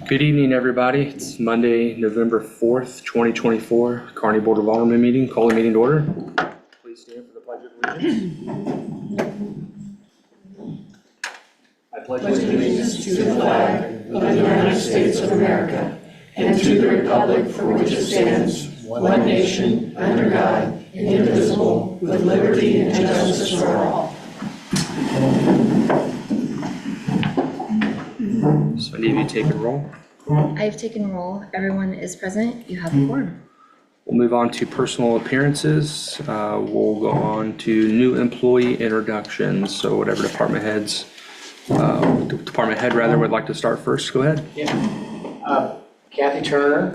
Good evening, everybody. It's Monday, November 4th, 2024, Kearney Board of Aldermen meeting. Call the meeting to order. Please stand for the Pledge of Allegiance. I pledge allegiance to the flag of the United States of America and to the republic for which it stands, one nation, under God, indivisible, with liberty and justice for all. So I need you to take a roll. I've taken roll. Everyone is present. You have a quorum. We'll move on to personal appearances. We'll go on to new employee introductions. So whatever department head would like to start first. Go ahead. Yeah. Kathy Turner,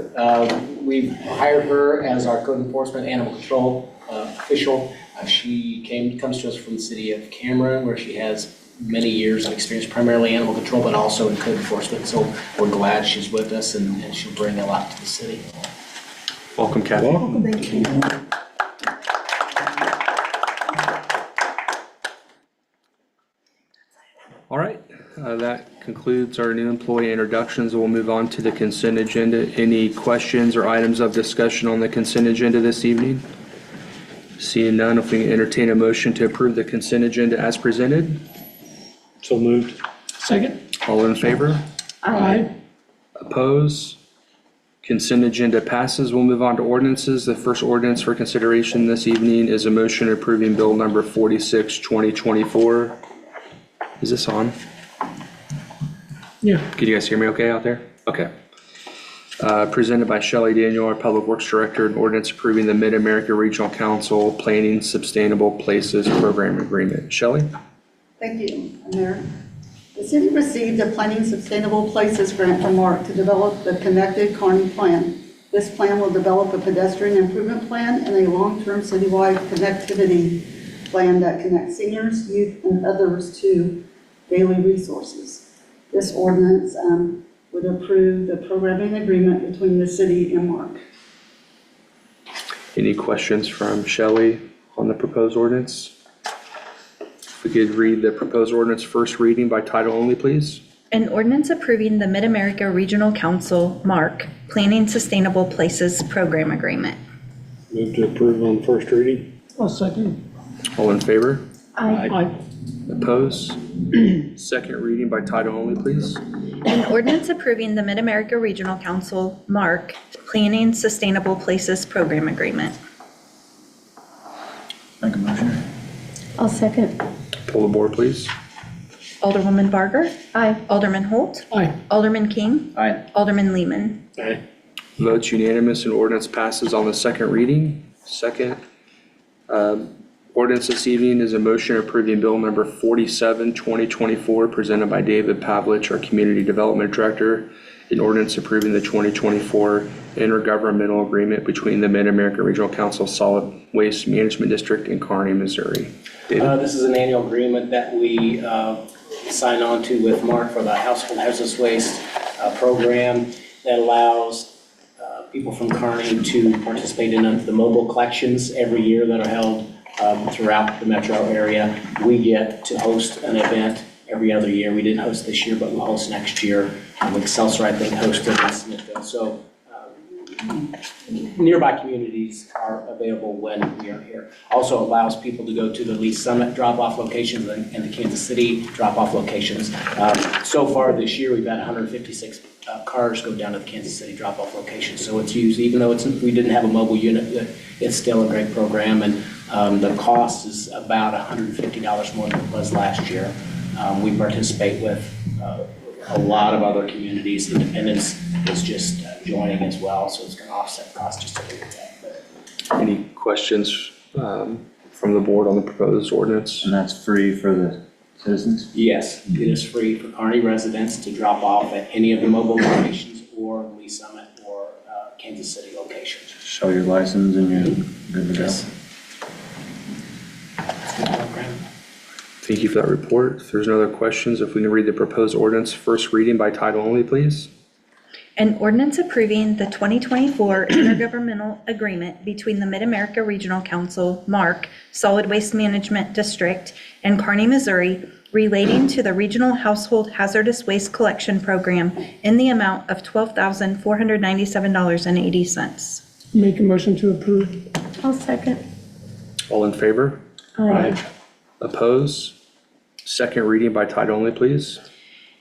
we've hired her as our code enforcement animal control official. She comes to us from the city of Cameron, where she has many years of experience, primarily animal control, but also in code enforcement. So we're glad she's with us, and she'll bring a lot to the city. Welcome, Kathy. Welcome. Thank you. All right, that concludes our new employee introductions. We'll move on to the consent agenda. Any questions or items of discussion on the consent agenda this evening? Seeing none, if we can entertain a motion to approve the consent agenda as presented. So moved. Second. All in favor? Aye. Oppose? Consent agenda passes. We'll move on to ordinances. The first ordinance for consideration this evening is a motion approving bill number 46, 2024. Is this on? Yeah. Can you guys hear me okay out there? Okay. Presented by Shelley Daniel, our Public Works Director, an ordinance approving the Mid-America Regional Council Planning Sustainable Places Program Agreement. Shelley? Thank you, Mayor. The city received a Planning Sustainable Places grant from MARC to develop the Connected Kearney Plan. This plan will develop a pedestrian improvement plan and a long-term citywide connectivity plan that connects seniors, youth, and others to daily resources. This ordinance would approve the programming agreement between the city and MARC. Any questions from Shelley on the proposed ordinance? If we could read the proposed ordinance first reading by title only, please. An ordinance approving the Mid-America Regional Council, MARC, Planning Sustainable Places Program Agreement. Move to approve on first reading. I'll second. All in favor? Aye. Oppose? Second reading by title only, please. An ordinance approving the Mid-America Regional Council, MARC, Planning Sustainable Places Program Agreement. Make a motion. I'll second. Pull the board, please. Alderwoman Barger? Aye. Alderman Holt? Aye. Alderman King? Aye. Alderman Lehman? Aye. Votes unanimous and ordinance passes on the second reading. Second ordinance this evening is a motion approving bill number 47, 2024, presented by David Pavlich, our Community Development Director. An ordinance approving the 2024 intergovernmental agreement between the Mid-America Regional Council Solid Waste Management District and Kearney, Missouri. David? This is an annual agreement that we sign on to with MARC for the household hazardous waste program that allows people from Kearney to participate in the mobile collections every year that are held throughout the metro area. We get to host an event every other year. We didn't host this year, but we'll host next year. Excelsior, I think, hosted in Smithville. So nearby communities are available when we are here. Also allows people to go to the Lee Summit drop-off locations and the Kansas City drop-off locations. So far this year, we've had 156 cars go down to the Kansas City drop-off location. So it's used, even though we didn't have a mobile unit, it's still a great program. And the cost is about $150 more than it was last year. We participate with a lot of other communities. Independence is just joining as well, so it's going to offset the cost just a little bit. Any questions from the board on the proposed ordinance? And that's free for the citizens? Yes, it is free for Kearney residents to drop off at any of the mobile locations or Lee Summit or Kansas City locations. Show your license and you're good to go. Yes. That's the program. Thank you for that report. If there's no other questions, if we can read the proposed ordinance first reading by title only, please. An ordinance approving the 2024 intergovernmental agreement between the Mid-America Regional Council, MARC, Solid Waste Management District, and Kearney, Missouri, relating to the Regional Household Hazardous Waste Collection Program in the amount of $12,497.80. Make a motion to approve. I'll second. All in favor? Aye. Oppose? Second reading by title only, please.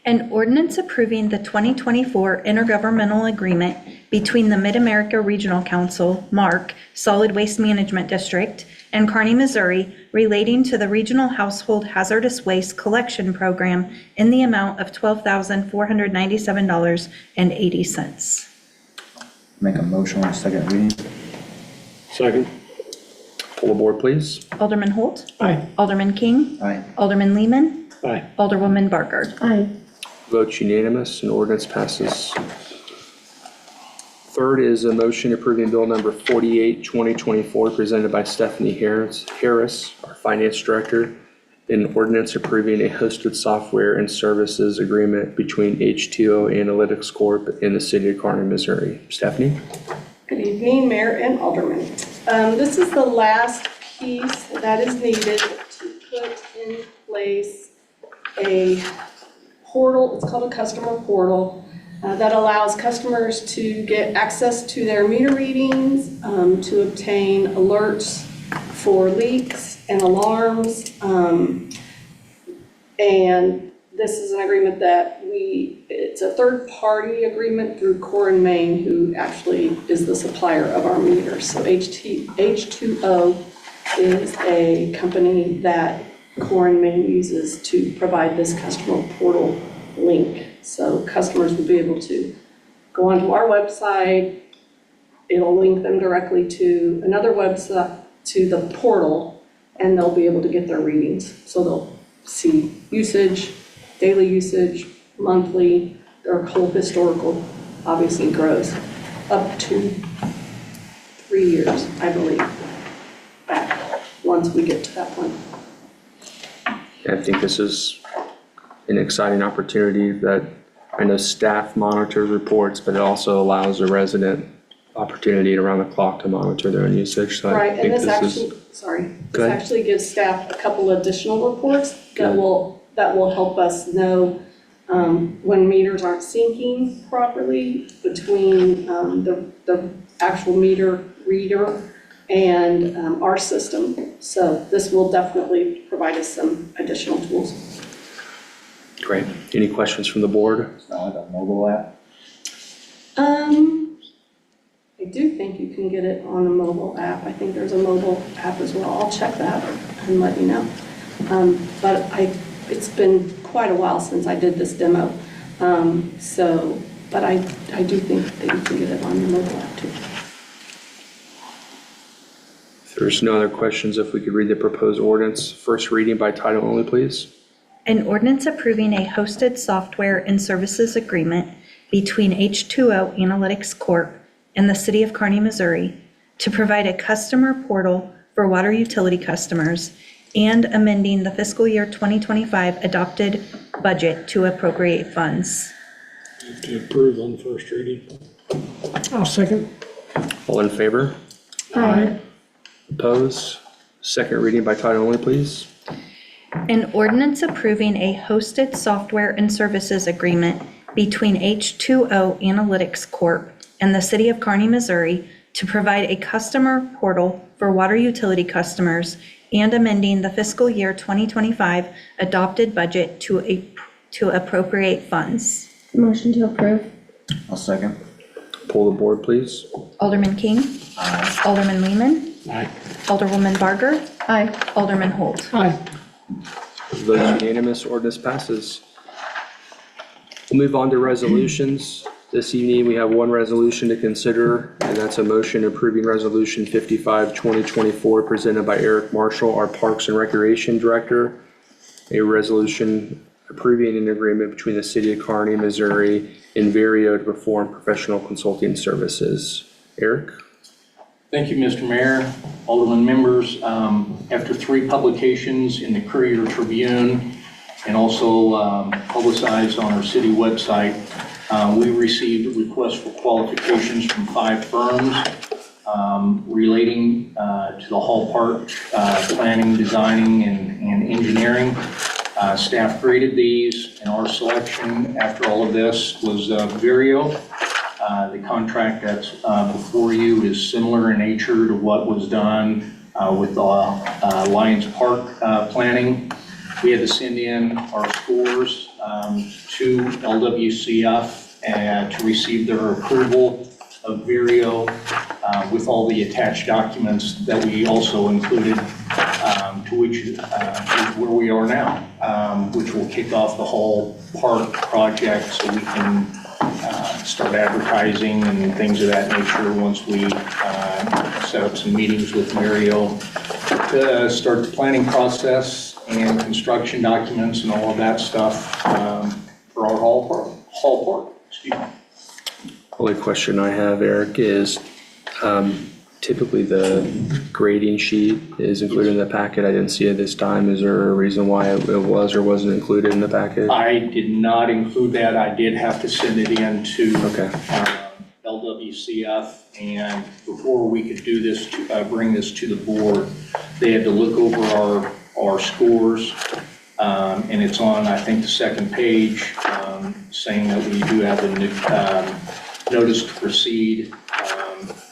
An ordinance approving the 2024 intergovernmental agreement between the Mid-America Regional Council, MARC, Solid Waste Management District, and Kearney, Missouri, relating to the Regional Household Hazardous Waste Collection Program in the amount of $12,497.80. Make a motion on second reading. Second. Pull the board, please. Alderman Holt, Aye. Alderman King, Aye. Alderman Lehman, Aye. Alderwoman Barker. Aye. Votes unanimous and ordinance passes. Third is a motion approving bill number 48, 2024, presented by Stephanie Harris, our finance director, an ordinance approving a hosted software and services agreement between H2O Analytics Corp. and the city of Kearney, Missouri. Stephanie? Good evening, Mayor and Alderman. This is the last piece that is needed to put in place a portal. It's called a customer portal that allows customers to get access to their meter readings, to obtain alerts for leaks and alarms. And this is an agreement that it's a third-party agreement through Core and Main, who actually is the supplier of our meters. So H2O is a company that Core and Main uses to provide this customer portal link. So customers will be able to go onto our website. It'll link them directly to another website, to the portal, and they'll be able to get their readings. So they'll see usage, daily usage, monthly, their whole historical obviously grows up to 3 years, I believe, back, once we get to that point. I think this is an exciting opportunity that I know staff monitors reports, but it also allows a resident opportunity around the clock to monitor their own usage. So I Right, and think this this is, actually, sorry, Go this ahead. actually gives staff a couple additional reports that Good. will help us know when meters aren't syncing properly between the actual meter reader and our system. So this will definitely provide us some additional tools. great. Any questions from the board? It's not like a mobile app. I do think you can get it on a mobile app. I think there's a mobile app as well. I'll check that and let you know. But it's been quite a while since I did this demo. But I do think that you can get it on your mobile app too. If there's no other questions, if we could read the proposed ordinance, first reading by title only, please. An ordinance approving a hosted software and services agreement between H2O Analytics Corp. And the city of Kearney, Missouri, to provide a customer portal for water utility customers and amending the fiscal year 2025 adopted budget to appropriate funds. Move to approve on first reading. I'll second. All in favor? Aye. Oppose? Second reading by title only, please. An ordinance approving a hosted software and services agreement between H2O Analytics Corp. And the city of Kearney, Missouri, to provide a customer portal for water utility customers and amending the fiscal year 2025 adopted budget to appropriate funds. Motion to approve. I'll second. Pull the board, please. Alderman King. Alderman Lehman. Aye. Alderwoman Barker. Aye. Alderman Holt. Aye. Votes unanimous, ordinance passes. We'll move on to resolutions. This evening, we have one resolution to consider, and that's a motion approving Resolution 55, 2024, presented by Eric Marshall, our Parks and Recreation Director. A resolution approving an agreement between the city of Kearney, Missouri, and Verio to perform professional consulting services. Eric? Thank you, Mr. Mayor, Alderman members. After 3 publications in the Courier Tribune and also publicized on our city website, we received requests for qualifications from 5 firms relating to the Hall Park planning, designing, and engineering. Staff graded these, and our selection after all of this was Vireo. The contract that's before you is similar in nature to what was done with Lions Park planning. We had to send in our scores to LWCF to receive their approval of Vireo with all the attached documents that we also included, to which is where we are now, which will kick off the whole park project so we can start advertising and things of that nature once we set up some meetings with Vireo to start the planning process and construction documents and all of that stuff for our hall park. Excuse me. Only question I have, Eric, is typically the grading sheet is included in the packet. I didn't see it this time. Is there a reason why it was or wasn't included in the packet? I did not include that. I did have to send it in to LWCF, and before we could do this, bring this to the board, they had to look over our scores, and it's on, I think, the second page, saying that we do have a notice to proceed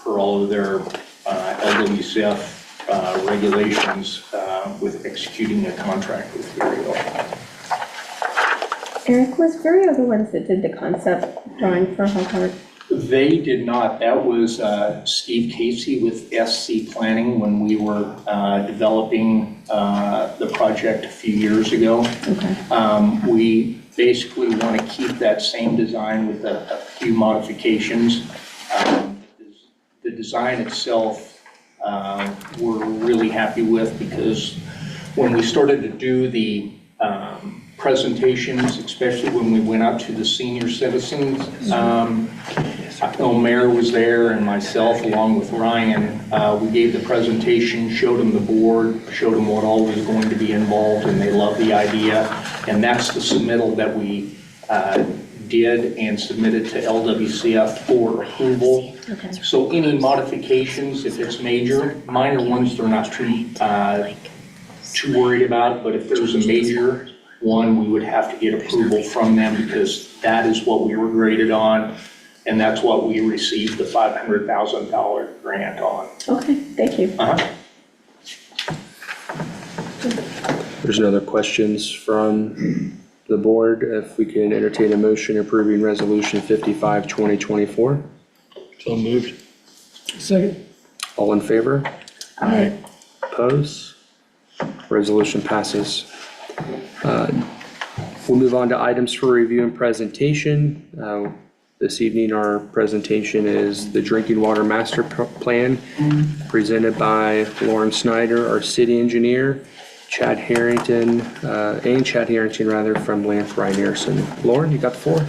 for all of their LWCF regulations with executing a contract with Vireo. Eric, was Vireo the ones that did the concept drawing for Hall Park? They did not. That was Steve Casey with SC Planning when we were developing the project a few years ago. Okay. We basically want to keep that same design with a few modifications. The design itself we're really happy with, because when we started to do the presentations, especially when we went out to the senior citizens, Mayor was there and myself along with Ryan, we gave the presentation, showed them the board, showed them what all was going to be involved, and they loved the idea. And that's the submittal that we did and submitted to LWCF for approval. Okay. So any modifications, if it's major, minor ones, they're not too worried about, but if there's a major one, we would have to get approval from them, because that is what we were graded on, and that's what we received the $500,000 grant on. Okay, thank you. There's no other questions from the board. If we can entertain a motion approving resolution 55, 2024. So moved. Second. All in favor? Aye. Opposed? Resolution passes. We'll move on to items for review and presentation. This evening, our presentation is the Drinking Water Master Plan, presented by Lauren Snyder, our city engineer, Chad Harrington from Lamp Rynearson. Lauren, you got the floor.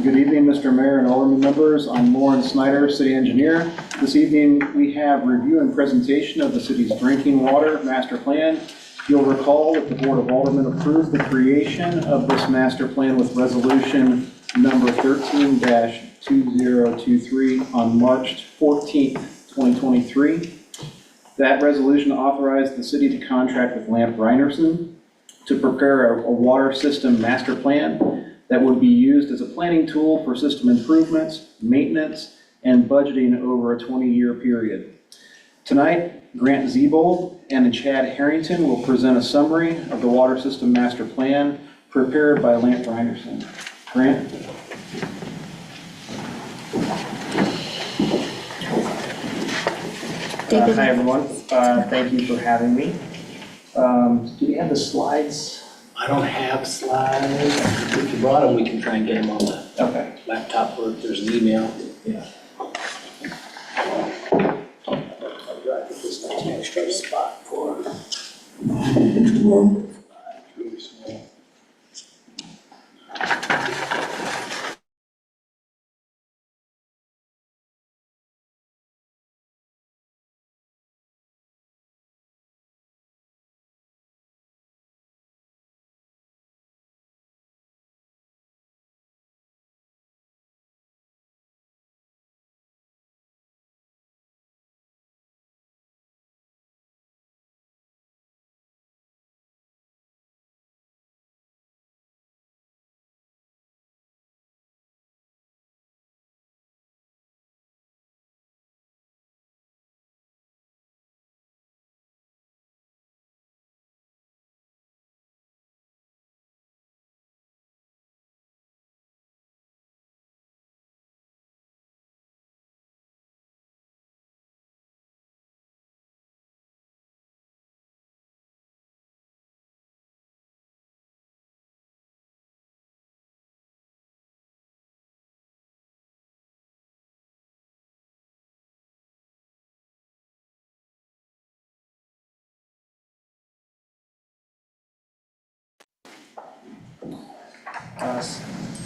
Good evening, Mr. Mayor and Alderman members. I'm Lauren Snyder, city engineer. This evening, we have review and presentation of the city's drinking water master plan. You'll recall that the Board of Aldermen approved the creation of this master plan with resolution number 13-2023 on March 14th, 2023. That resolution authorized the city to contract with Lamp Rynearson to prepare a water system master plan that would be used as a planning tool for system improvements, maintenance, and budgeting over a 20-year period. Tonight, Grant Zebold and Chad Harrington will present a summary of the water system master plan prepared by Lamp Rynearson. Grant? Hi, everyone. Thank you for having me. Do we have the slides? I don't have slides. If you brought them, we can try and get them on the laptop, or if there's an email. Yeah. I'll drive to this extra spot for.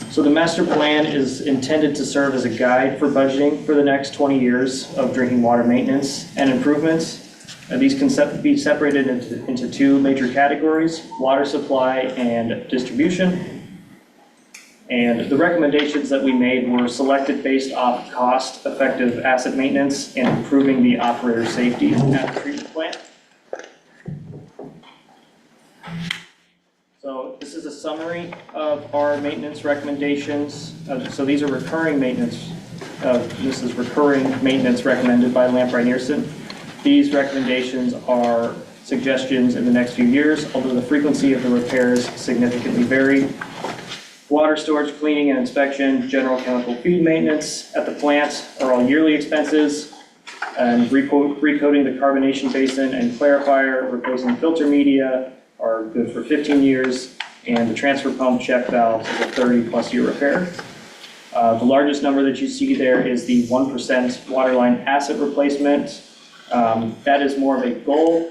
So the master plan is intended to serve as a guide for budgeting for the next 20 years of drinking water maintenance and improvements. These can be separated into two major categories: water supply and distribution. And the recommendations that we made were selected based off cost-effective asset maintenance and improving the operator safety at the treatment plant. So this is a summary of our maintenance recommendations. So these are recurring maintenance. This is recurring maintenance recommended by Lamprey Nearson. These recommendations are suggestions in the next few years, although the frequency of the repairs significantly vary. Water storage, cleaning and inspection, general chemical feed maintenance at the plant are all yearly expenses. And recoating the carbonation basin and clarifier, replacing filter media are good for 15 years. And the transfer pump check valves is a 30-plus year repair. The largest number that you see there is the 1% waterline asset replacement. That is more of a goal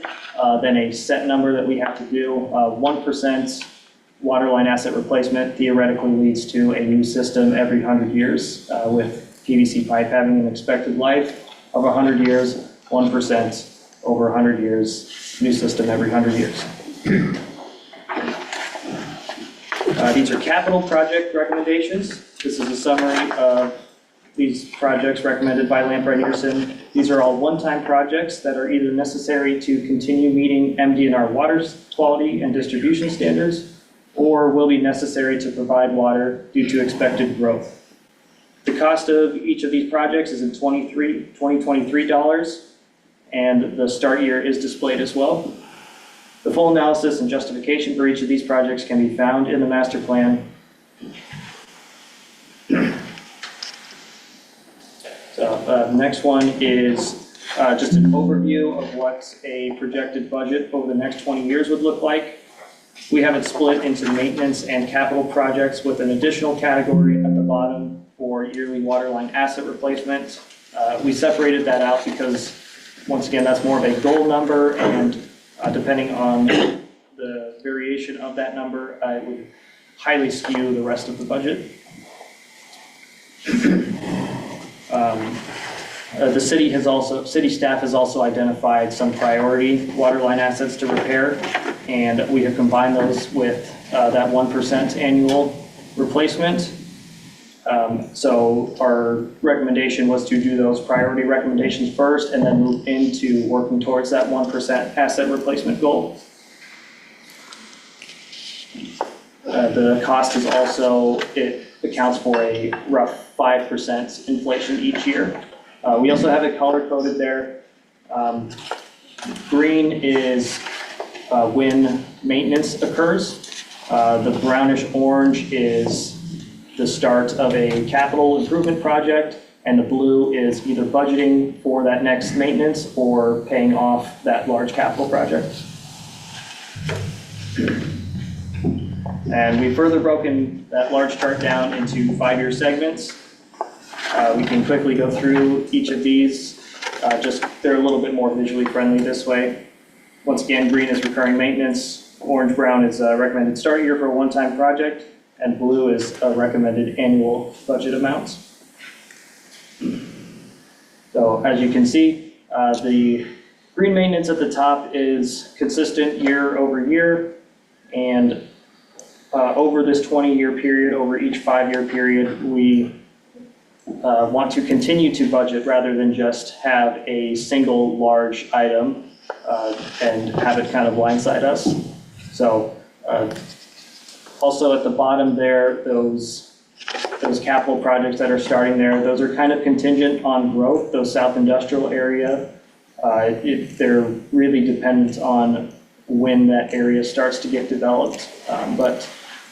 than a set number that we have to do. 1% waterline asset replacement theoretically leads to a new system every 100 years, with PVC pipe having an expected life of 100 years, 1% over 100 years, new system every 100 years. These are capital project recommendations. This is a summary of these projects recommended by Lamprey Nearson. These are all one-time projects that are either necessary to continue meeting MDNR water quality and distribution standards, or will be necessary to provide water due to expected growth. The cost of each of these projects is in 2023 dollars, and the start year is displayed as well. The full analysis and justification for each of these projects can be found in the master plan. So the next one is just an overview of what a projected budget over the next 20 years would look like. We have it split into maintenance and capital projects with an additional category at the bottom for yearly waterline asset replacement. We separated that out because, once again, that's more of a goal number, and depending on the variation of that number, it would highly skew the rest of the budget. The city staff has also identified some priority waterline assets to repair, and we have combined those with that 1% annual replacement. So our recommendation was to do those priority recommendations first and then move into working towards that 1% asset replacement goal. The cost is also, it accounts for a rough 5% inflation each year. We also have it color coded there. Green is when maintenance occurs. The brownish orange is the start of a capital improvement project, and the blue is either budgeting for that next maintenance or paying off that large capital project. And we've further broken that large chart down into 5-year segments. We can quickly go through each of these. They're a little bit more visually friendly this way. Once again, green is recurring maintenance, orange-brown is a recommended start year for a one-time project, and blue is a recommended annual budget amount. So as you can see, the green maintenance at the top is consistent year over year, and over this 20-year period, over each 5-year period, we want to continue to budget rather than just have a single large item and have it kind of blindside us. So also at the bottom there, those capital projects that are starting there, those are kind of contingent on growth. Those South Industrial area, they're really dependent on when that area starts to get developed. But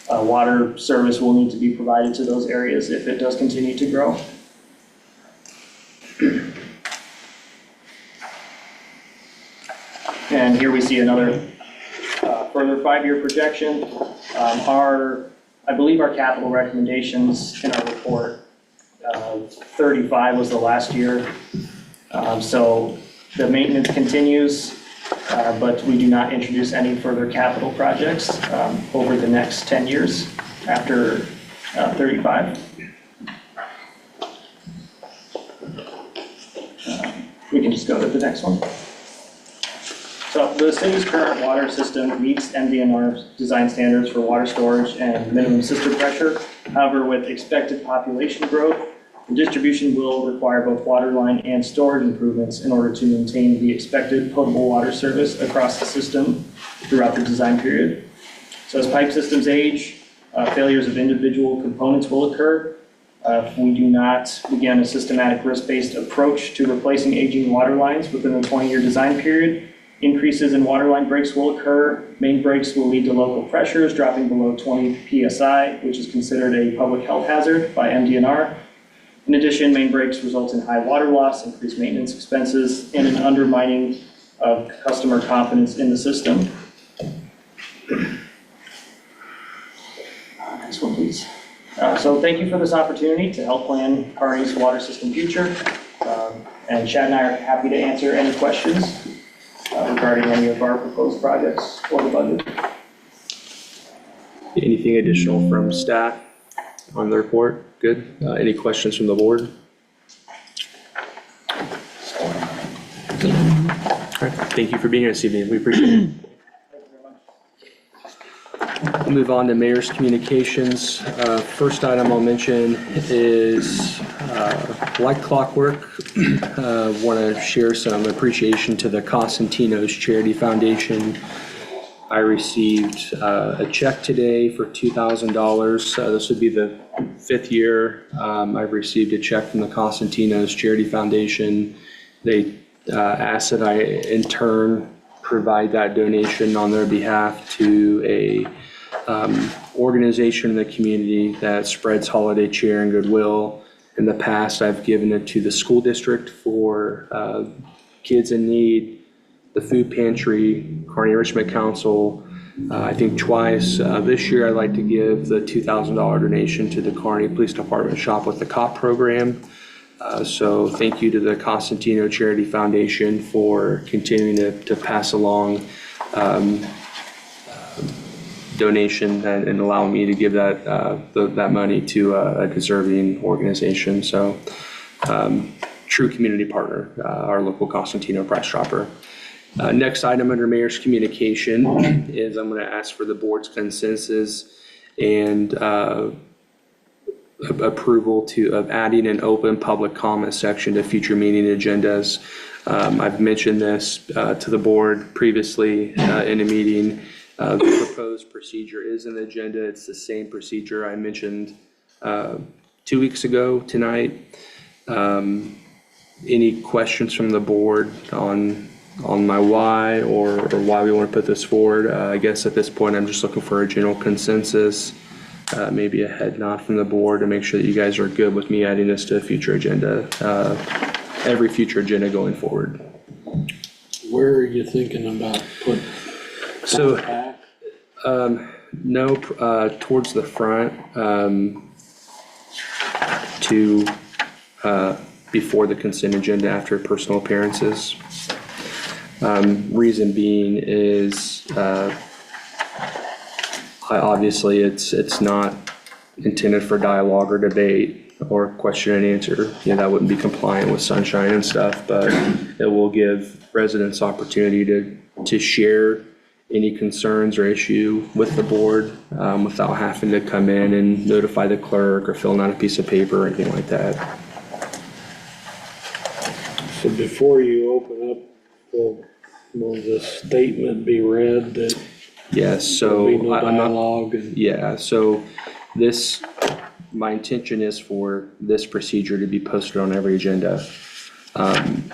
water service will need to be provided to those areas if it does continue to grow. And here we see another further 5-year projection. I believe our capital recommendations in our report, 35 was the last year. So the maintenance continues, but we do not introduce any further capital projects over the next 10 years. after 35. We can just go to the next one. So the city's current water system meets MDNR design standards for water storage and minimum system pressure. However, with expected population growth, the distribution will require both water line and storage improvements in order to maintain the expected potable water service across the system throughout the design period. So as pipe systems age, failures of individual components will occur. If we do not begin a systematic risk-based approach to replacing aging water lines within the 20-year design period, increases in waterline breaks will occur. Main breaks will lead to local pressures dropping below 20 psi, which is considered a public health hazard by MDNR. In addition, main breaks result in high water loss, increased maintenance expenses, and an undermining of customer confidence in the system. Next one, please. So thank you for this opportunity to help plan Kearney's water system future. And Chad and I are happy to answer any questions regarding any of our proposed projects or the budget. Anything additional from staff on the report? Good. Any questions from the board? All right. Thank you for being here this evening. We appreciate it. We'll move on to mayor's communications. First item I'll mention is, like clockwork, want to share some appreciation to the Costantino's Charity Foundation. I received a check today for $2,000. This would be the 5th year I've received a check from the Costantino's Charity Foundation. They asked that I in turn provide that donation on their behalf to a organization in the community that spreads holiday cheer and goodwill. In the past, I've given it to the school district for kids in need, the food pantry, Kearney Enrichment Council, I think twice. This year, I'd like to give the $2,000 donation to the Kearney Police Department Shop with the Cop program. So thank you to the Costantino Charity Foundation for continuing to pass along donation and allowing me to give that money to a deserving organization. So true community partner, our local Costantino Price Chopper. Next item under mayor's communication is I'm going to ask for the board's consensus and approval of adding an open public comment section to future meeting agendas. I've mentioned this to the board previously in a meeting. The proposed procedure is in the agenda. It's the same procedure I mentioned 2 weeks ago tonight. Any questions from the board on my why or why we want to put this forward? I guess at this point I'm just looking for a general consensus, maybe a head nod from the board to make sure that you guys are good with me adding this to a future agenda, every future agenda going forward. Where are you thinking about putting? So, no, towards the front, to before the consent agenda after personal appearances. Reason being is, obviously it's not intended for dialogue or debate or question and answer. That wouldn't be compliant with sunshine and stuff, but it will give residents opportunity to share any concerns or issue with the board without having to come in and notify the clerk or filling out a piece of paper or anything like that. So before you open up, will the statement be read that Yes, so there'll be no I'm not. dialogue? Yeah, so my intention is for this procedure to be posted on every agenda.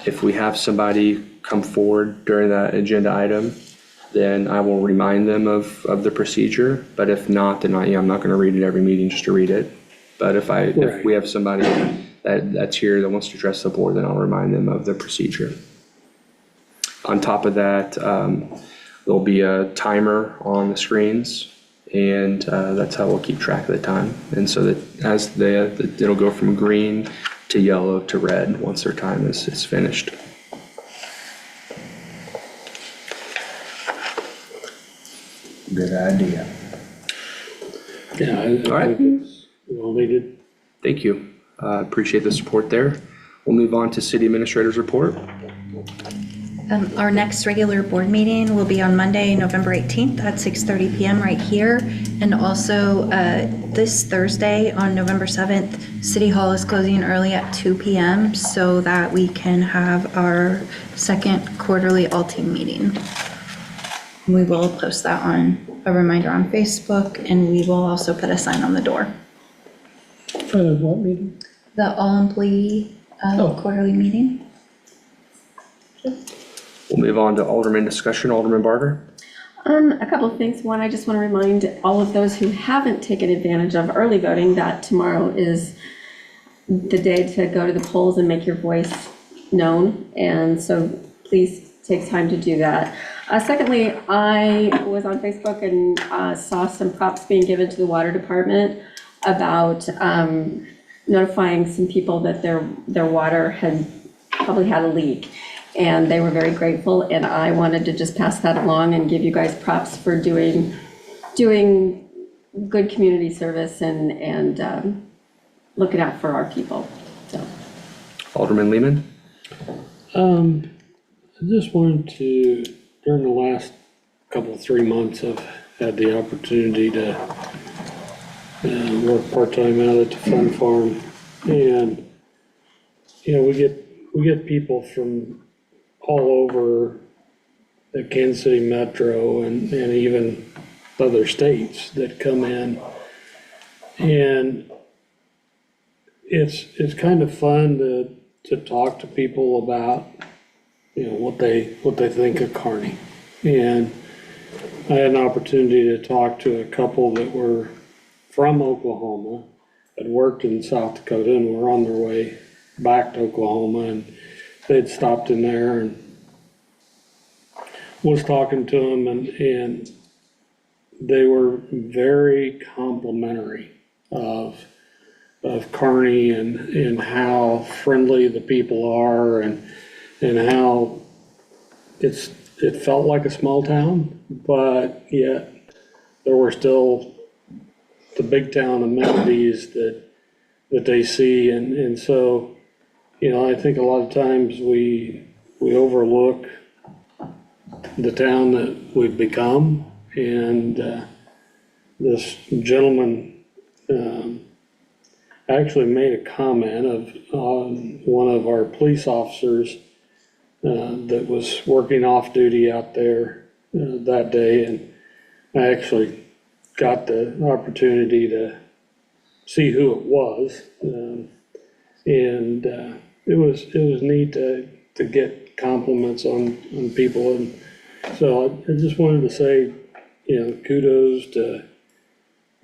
If we have somebody come forward during that agenda item, then I will remind them of the procedure. But if not, then I'm not going to read it every meeting just to read it. But if we have somebody that's here that wants to address the board, then I'll remind them of the procedure. On top of that, there'll be a timer on the screens, and that's how we'll keep track of the time. And so that it'll go from green to yellow to red once their time is finished. Good idea. Yeah, I All right. think it's well needed. Thank you. Appreciate the support there. We'll move on to city administrator's report. Our next regular board meeting will be on Monday, November 18th at 6:30 PM right here. And also this Thursday on November 7th, City Hall is closing early at 2 PM so that we can have our second quarterly all-team meeting. We will post that on a reminder on Facebook, and we will also put a sign on the door. For the what meeting? The all-employee quarterly meeting. We'll move on to Alderman discussion. Alderman Barker. A couple of things. One, I just want to remind all of those who haven't taken advantage of early voting that tomorrow is the day to go to the polls and make your voice known. And so please take time to do that. Secondly, I was on Facebook and saw some props being given to the water department about notifying some people that their water had probably had a leak. And they were very grateful, and I wanted to just pass that along and give you guys props for doing good community service and looking out for our people, so. Alderman Lehman. I just wanted to, during the last couple, 3 months, I've had the opportunity to work part-time out at the Fun Farm. And, you know, we get people from all over the Kansas City Metro and even other states that come in. And it's kind of fun to talk to people about, you know, what they think of Kearney. And I had an opportunity to talk to a couple that were from Oklahoma, had worked in South Dakota and were on their way back to Oklahoma, and they'd stopped in there and was talking to them, and they were very complimentary of Kearney and how friendly the people are and how it felt like a small town, but yet there were still the big town amenities that they see, and so, you know, I think a lot of times we overlook the town that we've become, and this gentleman actually made a comment on one of our police officers that was working off duty out there that day, and I actually got the opportunity to see who it was, and it was neat to get compliments on people, and so I just wanted to say, you know, kudos to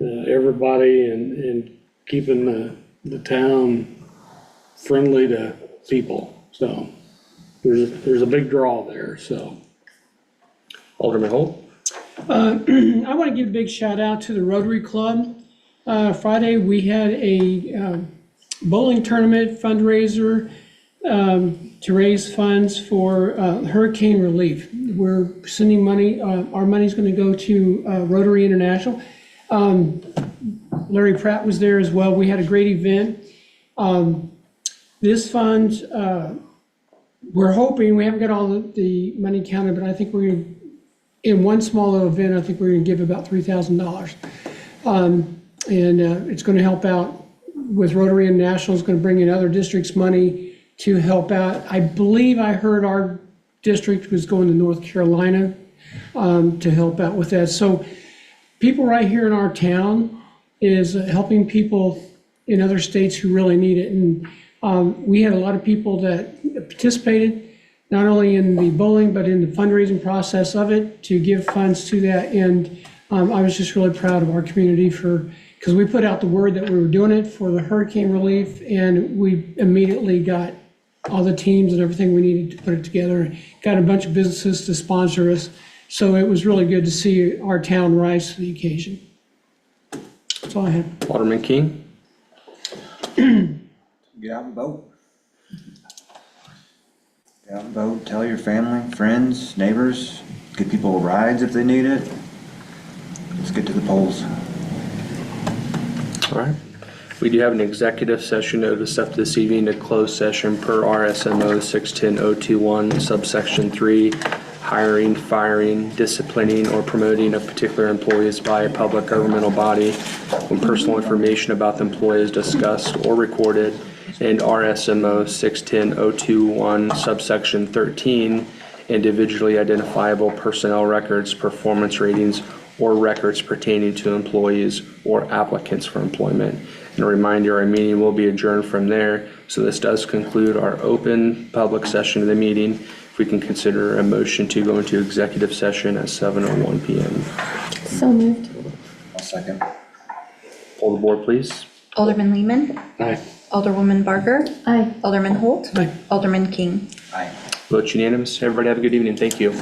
everybody and keeping the town friendly to people. So there's a big draw there. So Alderman Holt. I want to give a big shout out to the Rotary Club. Friday, we had a bowling tournament fundraiser to raise funds for hurricane relief. We're sending money, our money's going to go to Rotary International. Larry Pratt was there as well. We had a great event. This fund, we're hoping, we haven't got all the money counted, but I think we're going to, in one small little event, I think we're going to give about $3,000. And it's going to help out with Rotary International. It's going to bring in other districts' money to help out. I believe I heard our district was going to North Carolina to help out with that. So people right here in our town is helping people in other states who really need it. And we had a lot of people that participated, not only in the bowling, but in the fundraising process of it to give funds to that. And I was just really proud of our community because we put out the word that we were doing it for the hurricane relief, and we immediately got all the teams and everything we needed to put it together. Got a bunch of businesses to sponsor us. So it was really good to see our town rise to the occasion. That's all I have. Alderman King. Get out and vote. Get out and vote, tell your family, friends, neighbors, give people rides if they need it. Let's get to the polls. All right. We do have an executive session notice up this evening, a closed session per RSMO 610021 subsection 3, hiring, firing, disciplining, or promoting of particular employees by a public governmental body when personal information about the employee is discussed or recorded, and RSMO 610021 subsection 13, individually identifiable personnel records, performance ratings, or records pertaining to employees or applicants for employment. And a reminder, our meeting will be adjourned from there. So this does conclude our open public session of the meeting. If we can consider a motion to go into executive session at 7:01 PM. So moved. I'll second. Poll the board, please. Alderman Lehman. Aye. Alderwoman Barker. Aye. Alderman Holt. Alderman King. Aye. Vote unanimous. Everybody have a good evening. Thank you.